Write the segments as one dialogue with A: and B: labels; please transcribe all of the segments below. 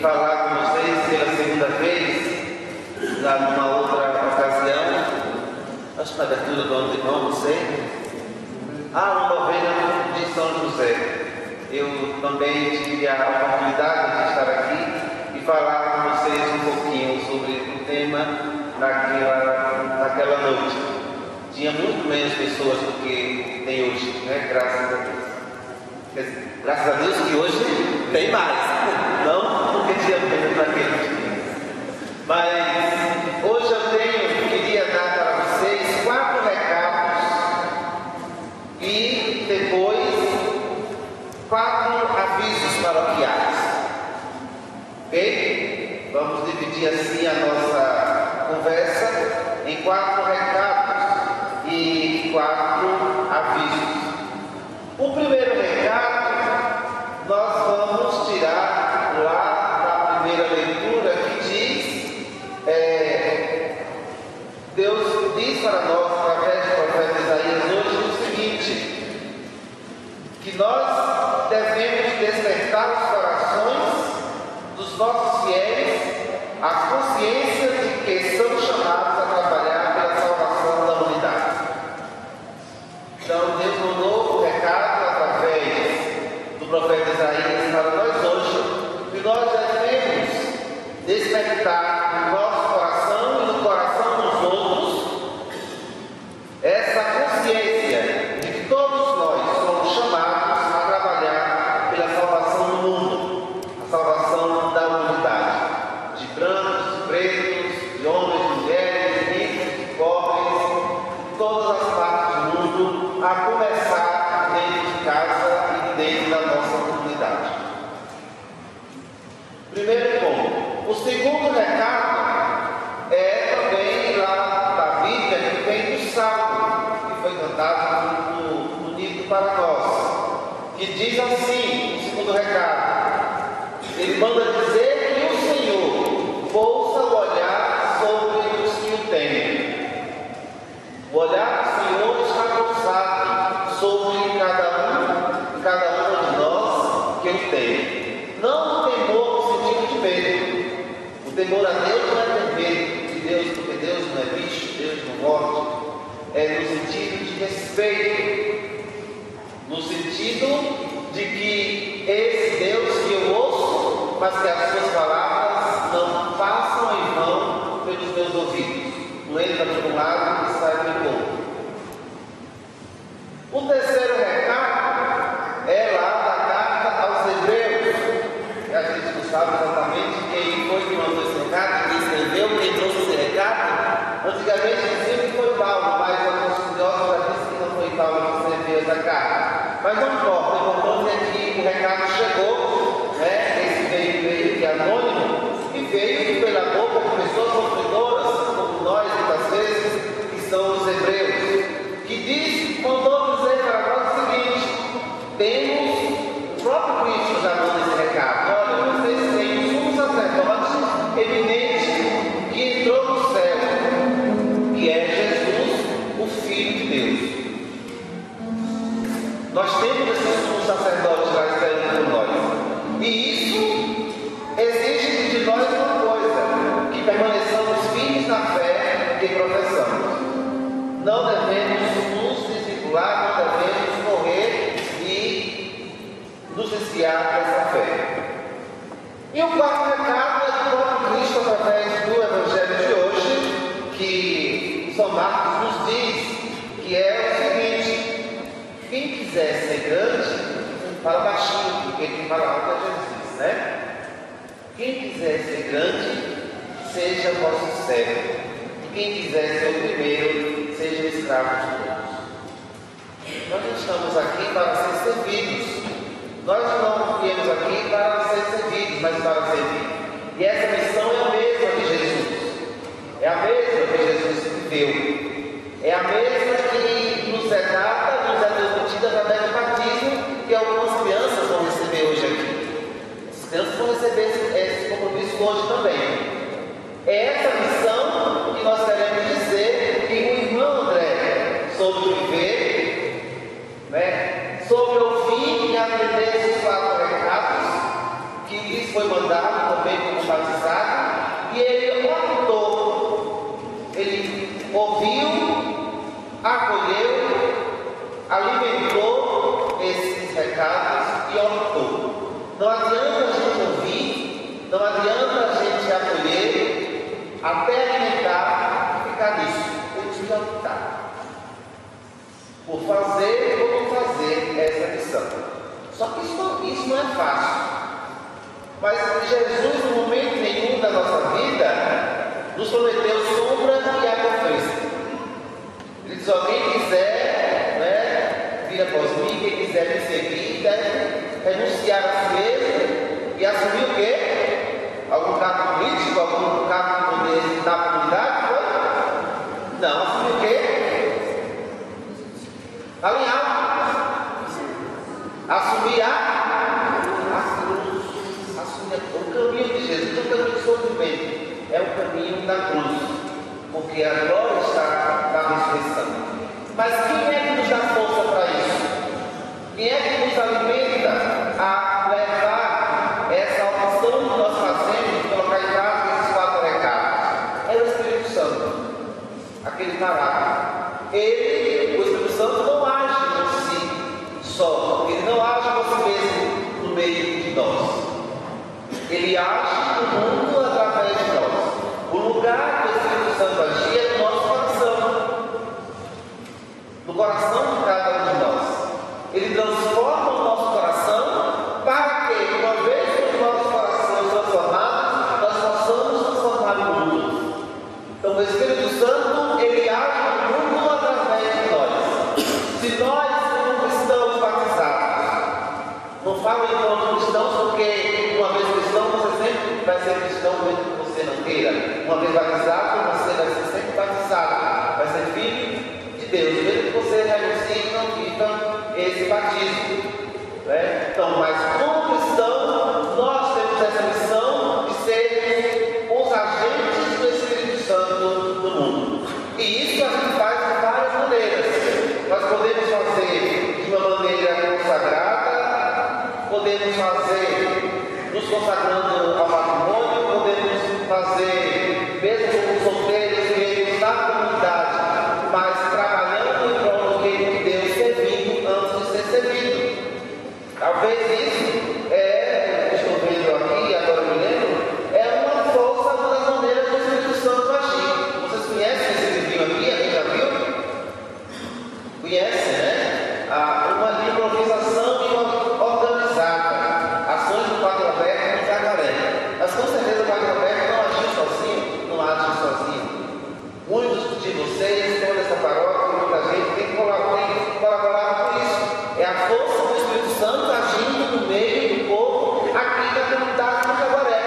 A: falar com vocês pela segunda vez, lá numa outra ocasião, acho que na abertura do ano de novo, não sei, uma novena de São José. Eu também tive a oportunidade de estar aqui e falar com vocês um pouquinho sobre o tema naquela noite. Tinha muito menos pessoas do que tem hoje, né? Graças a Deus. Graças a Deus que hoje tem mais, não porque tinha menos naquele dia. Mas hoje eu queria dar para vocês 4 recados e depois 4 avisos paroquiais. Ok? Vamos dividir assim a nossa conversa em 4 recados e 4 avisos. O primeiro recado nós vamos tirar lá da primeira leitura que diz, Deus diz para nós através do profeta Isaías hoje o seguinte, que nós devemos despertar os corações dos nossos fiéis à consciência de que são chamados a trabalhar pela salvação da humanidade. Então Deus mandou o recado através do profeta Isaías para nós hoje, que nós devemos despertar no nosso coração e no coração dos outros essa consciência de que todos nós somos chamados a trabalhar pela salvação do mundo, a salvação da humanidade, de brancos, pretos, de homens, de mulheres, de ricos, de pobres, de todas as partes do mundo, a começar dentro de casa e dentro da nossa comunidade. Primeiro ponto. O segundo recado é também lá da Bíblia, que vem do Salmo, que foi cantado bonito para nós, que diz assim, o segundo recado, ele manda dizer que o Senhor pousa o olhar sobre os que o temem. O olhar do Senhor está pousado sobre cada um de nós que o tem. Não o temor no sentido de medo. O temor a Deus não é ter medo de Deus, porque Deus não é bicho, Deus não morre. É no sentido de respeito, no sentido de que esse Deus que eu ouço, mas que as suas palavras não passam em vão pelos meus ouvidos. Não entra por um lado e sai pelo outro. O terceiro recado é lá da carta aos Hebreus. A gente não sabe exatamente quem foi que mandou esse recado, quem escreveu, quem trouxe esse recado. Antigamente dizia que foi Paulo, mas alguns estudiosos já disseram que não foi Paulo que escreveu essa carta. Mas não importa, o importante é que o recado chegou, né? Esse veio que é anônimo, e veio pela boca de pessoas sofredoras, como nós muitas vezes, que são os hebreus, que mandou dizer para nós o seguinte: temos o próprio Cristo já dando esse recado. Olha, vocês têm um sumo sacerdote eminente que entrou no céu, que é Jesus, o Filho de Deus. Nós temos esse sumo sacerdote lá esperando por nós. E isso exige de nós uma coisa: que permaneçamos firmes na fé que professamos. Não devemos nos desvincular, não devemos morrer e nos desviar dessa fé. E o quarto recado é do próprio Cristo através do Evangelho de hoje, que São Marcos nos diz, que é o seguinte: quem quiser ser grande, fala baixinho, porque quem fala alto é Jesus, né? Quem quiser ser grande, seja vosso servo. E quem quiser ser o primeiro, seja escravo de todos. Nós não estamos aqui para ser servidos. Nós não viemos aqui para ser servidos, mas para servir. E essa missão é a mesma de Jesus. É a mesma que Jesus viveu. É a mesma que nos é dada, nos é transmitida através do batismo, que algumas crianças vão receber hoje aqui. As crianças vão receber esse compromisso hoje também. É essa missão que nós queremos dizer que o irmão André soube viver, né? Soube ouvir e atender esses 4 recados que lhes foi mandado também como batizado, e ele optou, ele ouviu, acolheu, alimentou esses recados e optou. Não adianta a gente ouvir, não adianta a gente acolher, até alimentar, ficar nisso. Temos que optar por fazer ou não fazer essa missão. Só que isso não é fácil. Mas Jesus, no momento nenhum da nossa vida, nos prometeu sombra e água fresca. Ele diz: quem quiser, vir após mim, quem quiser me seguir, deve renunciar a si mesmo e assumir o quê? Algum cargo político, algum cargo de poder na comunidade? Foi? Não, assumir o quê? Alinhar, assumir o caminho de Jesus, o caminho de sofrimento, é o caminho da cruz, porque a glória está na ressurreição. Mas quem é que nos dá força para isso? Quem é que nos alimenta a levar essa opção que nós fazemos de colocar em prática esses 4 recados? É o Espírito Santo, aquele caráter. Ele, o Espírito Santo, não age em si só, ele não age por si mesmo no meio de nós. Ele age no mundo através de nós. O lugar do Espírito Santo agir é no nosso coração, no coração de cada um de nós. Ele transforma o nosso coração para que, uma vez que os nossos corações transformados, nós possamos transformar o mundo. Então, o Espírito Santo, ele age no mundo através de nós. Se nós não estamos batizados, não falo em nome cristãos, porque uma vez cristão, você sempre vai ser cristão, mesmo que você não queira. Uma vez batizado, você vai ser sempre batizado, vai ser filho de Deus, mesmo que você renuncie e não viva esse batismo. Né? Então, mas como cristão, nós temos essa missão de ser os agentes do Espírito Santo no mundo. E isso a gente faz de várias maneiras. Nós podemos fazer de uma maneira consagrada, podemos fazer nos consagrando ao matrimônio, podemos fazer mesmo como solteiros e membros da comunidade, mas trabalhando em prol do reino de Deus, servindo antes de ser servido. Talvez isso estou vendo aqui, agora me lembro, é uma força, uma das maneiras do Espírito Santo agir. Vocês conhecem esse livrinho aqui? Alguém já viu? Conhece, né? Uma improvisação e uma organizada. Ações do Padre Roberto no Jacaré. Mas com certeza o Padre Roberto não agiu sozinho, não age sozinho. Muitos de vocês, toda essa paróquia, muita gente tem colaborado com isso. É a força do Espírito Santo agindo no meio do povo aqui na comunidade do Jacaré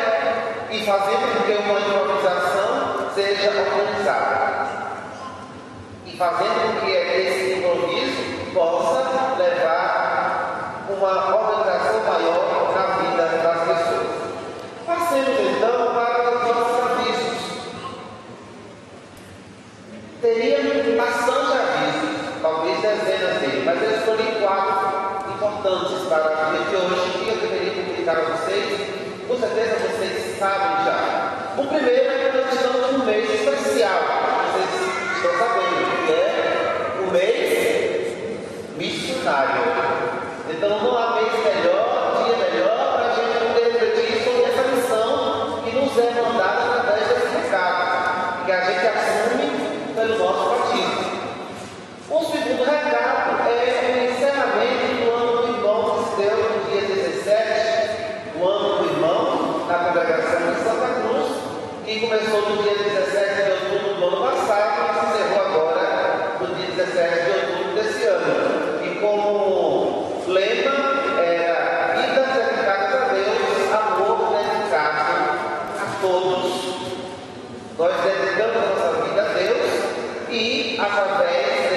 A: e fazendo com que uma improvisação seja organizada. E fazendo com que esse improviso possa levar uma organização maior na vida das pessoas. Passemos então para os nossos avisos. Teria bastante avisos, talvez dezenas deles, mas eu escolhi 4 importantes para o dia de hoje que eu deveria comunicar a vocês. Com certeza vocês sabem já. O primeiro é que nós estamos num mês especial. Vocês estão sabendo que é o mês missionário. Então não há mês melhor, dia melhor, para a gente poder refletir sobre essa missão que nos é mandada através desse recado, que a gente assume pelo nosso batismo. O segundo recado é o encerramento do ano do irmão que se deu no dia 17, o ano do irmão, na congregação de Santa Cruz, que começou no dia 17 de outubro do ano passado e se encerrou agora no dia 17 de outubro desse ano. E como lema era vida dedicada a Deus, amor dedicado a todos. Nós dedicamos a nossa vida a Deus e através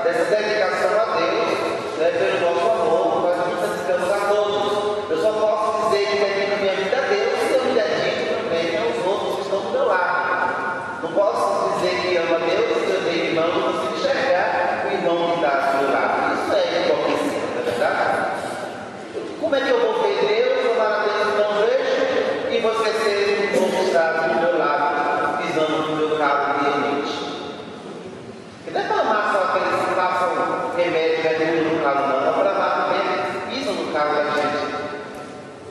A: dessa dedicação a Deus, pelo nosso amor, nós nos dedicamos a todos. Eu só posso dizer que dedico a minha vida a Deus se eu me dedico também aos outros que estão do meu lado. Não posso dizer que amo a Deus se eu tenho irmão e não consigo enxergar o irmão que está do meu lado. Isso é hipocrisia, não é verdade? Como é que eu vou ver Deus, amar a Deus e não vejo? depois vocês vão mostrar do meu lado, pisando no meu carro diariamente. E não é para amar só aqueles que passam remédio no carro, não. É para amar também que pisam no carro da gente.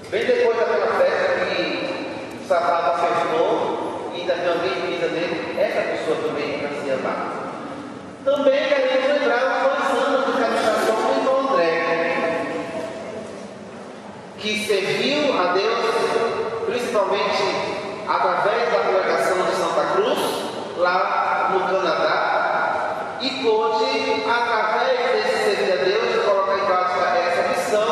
A: Bem depois daquela festa que o sapato acertou e ainda tem alguém que pisa nele, essa pessoa também para se amar. Também queremos lembrar os 2 anos de catequização do irmão André, que serviu a Deus principalmente através da congregação de Santa Cruz, lá no Canadá, e pôde, através desse servir a Deus, colocar em prática essa missão,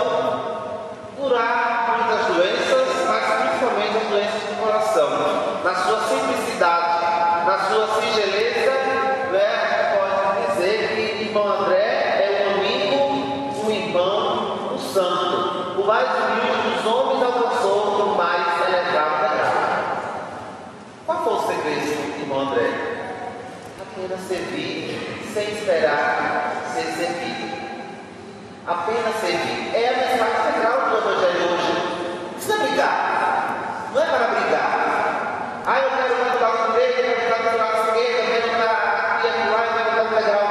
A: curar muitas doenças, mas principalmente as doenças do coração, na sua simplicidade, na sua singeleza, pode dizer que irmão André é um amigo, um irmão, um santo. O mais humilde dos homens alcançou o mais elevado degrau. Qual foi o segredo, irmão André? Apenas servir, sem esperar ser servido. Apenas servir. É a mensagem central do Evangelho hoje. Não precisa brigar. Não é para brigar. Ah, eu quero cantar o direito, eu quero cantar do lado esquerdo, eu quero cantar aqui, acolá, eu quero cantar no degrau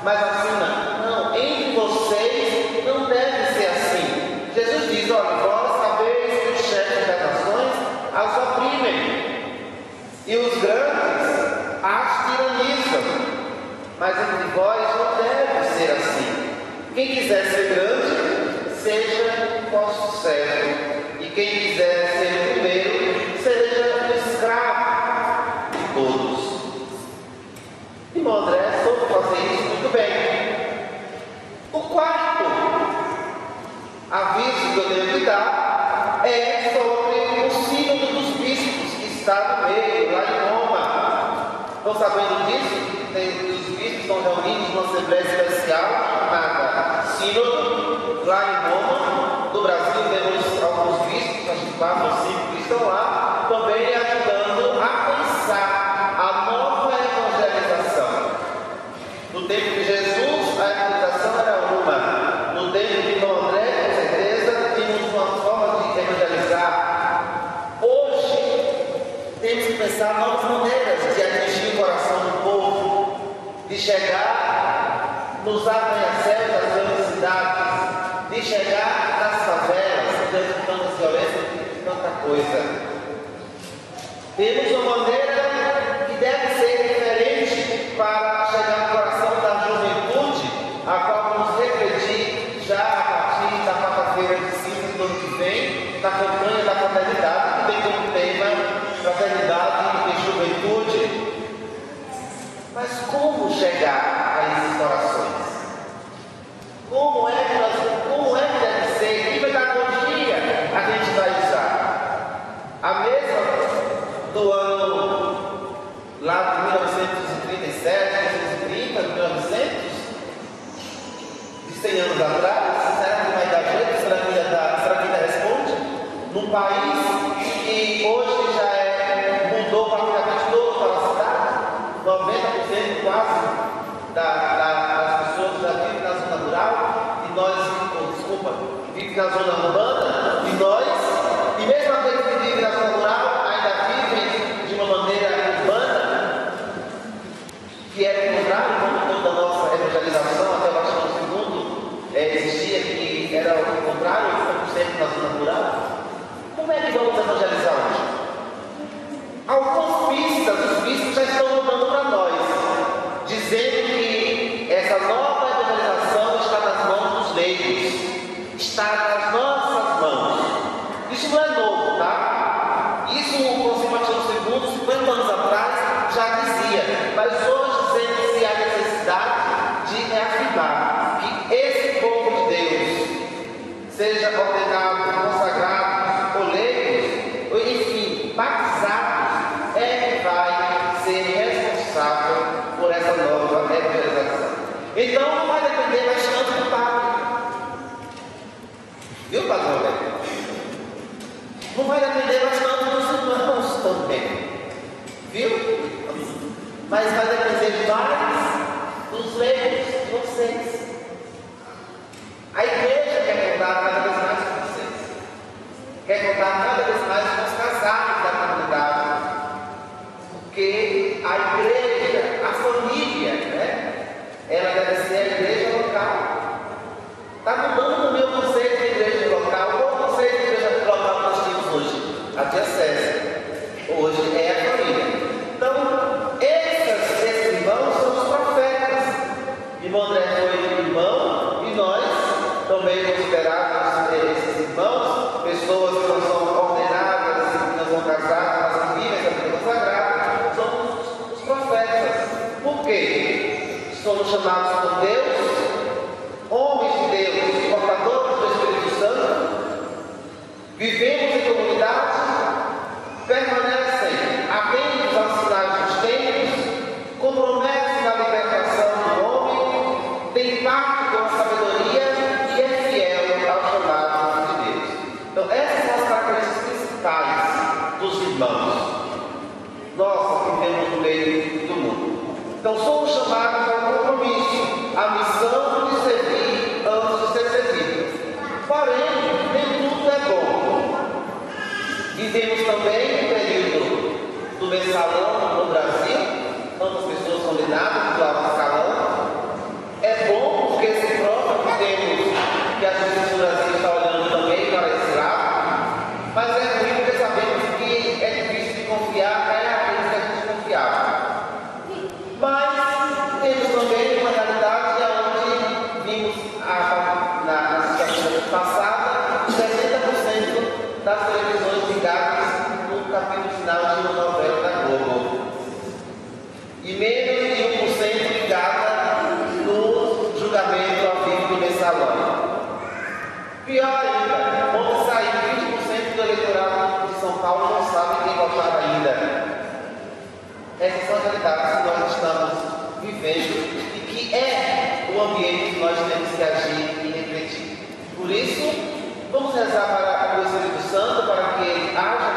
A: mais acima. Não, entre vocês não deve ser assim. Jesus diz, olha, vós sabeis que os chefes das nações as oprimem, e os grandes as tiranizam. Mas entre vós não deve ser assim. Quem quiser ser grande, seja vosso servo. E quem quiser ser o primeiro, seja o escravo de todos. Irmão André soube fazer isso muito bem. O quarto aviso que eu devo lhe dar é sobre o sínodo dos bispos que está no meio, lá em Roma. Estão sabendo disso? Os bispos estão reunidos numa assembleia especial chamada Sínodo, lá em Roma. Do Brasil temos alguns bispos, acho que 4 ou 5 que estão lá, também ajudando a pensar a nova evangelização. No tempo de Jesus, a evangelização era uma. No tempo de Dom André, com certeza, tínhamos uma forma de evangelizar. Hoje, temos que pensar novas maneiras de atingir o coração do povo, de chegar nos arranha-céus das grandes cidades, de chegar nas favelas, diante de tantas violências e de tanta coisa. Temos uma maneira que deve ser diferente para chegar no coração da juventude, a qual vamos refletir já a partir da quarta-feira de cinzas do ano que vem, na campanha da fraternidade, que tem como tema fraternidade e juventude. Mas como chegar a esses corações? Como é que deve ser? Que pedagogia a gente vai usar? A mesma do ano lá de 1937, 1930, 1900, de 100 anos atrás? Será que vai dar jeito? Será que ainda responde? Num país que hoje já mudou praticamente todo para a cidade, 90% quase das pessoas já vivem na zona rural, e nós, vivem na zona urbana, e mesmo aqueles que vivem na zona rural, ainda vivem de uma maneira urbana, que é o contrário, como toda a nossa evangelização, até o Vaticano II existia, que era o contrário, estamos sempre na zona rural. Como é que vamos evangelizar hoje? Algumas pistas, os bispos já estão mandando para nós, dizendo que essa nova evangelização está nas mãos dos leigos, está nas nossas mãos. Isso não é novo, tá? Isso o Concílio Vaticano II, 50 anos atrás, já dizia, mas hoje sente-se a necessidade de reafirmar que esse povo de Deus seja ordenado, consagrado, ou leigos, ou enfim, batizados, é que vai ser responsável por essa nova evangelização. Então não vai depender mais tanto do Papa. Viu, Padre Roberto? Não vai depender mais tanto dos irmãos também. Viu? Mas vai depender mais dos leigos, de vocês. A igreja quer contar cada vez mais com vocês. Quer contar cada vez mais com os casais. Hoje é a família. Então, esses irmãos são os profetas. Irmão André foi irmão e nós também consideramos esses irmãos pessoas que não são ordenadas, que não são casadas, mas que vivem a vida sagrada. São os profetas. Por quê? Somos chamados por Deus, homens de Deus, portadores do Espírito Santo, vivemos em comunidade, permanecem atentos aos sinais dos tempos, comprometem na libertação do homem, têm parte com a sabedoria e é fiel ao chamado de Deus. Então, essas são as características principais dos irmãos. Nós que vivemos no meio do mundo. Então, somos chamados ao compromisso, à missão de servir antes de ser servidos. Porém, nem tudo é bom. Vivemos também um período do mensalão no Brasil, tantas pessoas condenadas do alto escalão. É bom porque se prova que temos que a justiça do Brasil está olhando também para esse lado, mas é ruim porque sabemos que é difícil de confiar, é desconfiável. Mas temos também uma realidade onde vimos na situação passada 70% das televisões ligadas no capítulo final de uma novela da Globo. E menos de 1% ligada no julgamento ao vivo do mensalão. Pior ainda, vamos sair 20% do eleitorado de São Paulo não sabe quem votar ainda. Essas são as realidades que nós estamos vivendo e que é o ambiente que nós temos que agir e refletir. Por isso, vamos rezar para o Espírito Santo para que ele haja